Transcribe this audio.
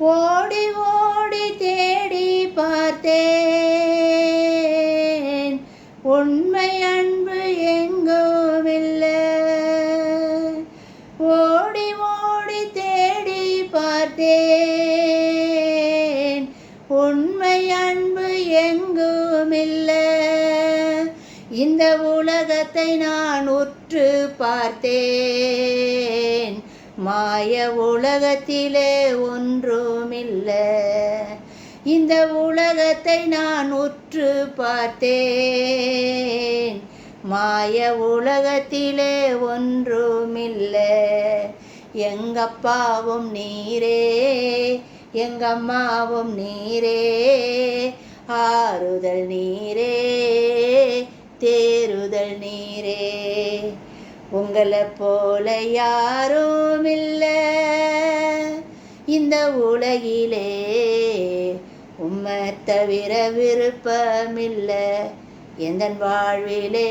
ஓடி ஓடி தேடி பார்த்தேன், உண்மை அன்பு எங்குமில்லை. ஓடி ஓடி தேடி பார்த்தேன், உண்மை அன்பு எங்குமில்லை. இந்த உலகத்தை நான் உற்று பார்த்தேன், மாய உலகத்திலே ஒன்றுமில்லை. இந்த உலகத்தை நான் உற்று பார்த்தேன், மாய உலகத்திலே ஒன்றுமில்லை. எங்கப்பாவும் நீரே, எங்கம்மாவும் நீரே, ஆறுதல் நீரே, தேறுதல் நீரே. உங்களை போல யாரும் இல்லை இந்த உலகிலே, உம்மை தவிர விருப்பமில்லை எந்தன் வாழ்விலே.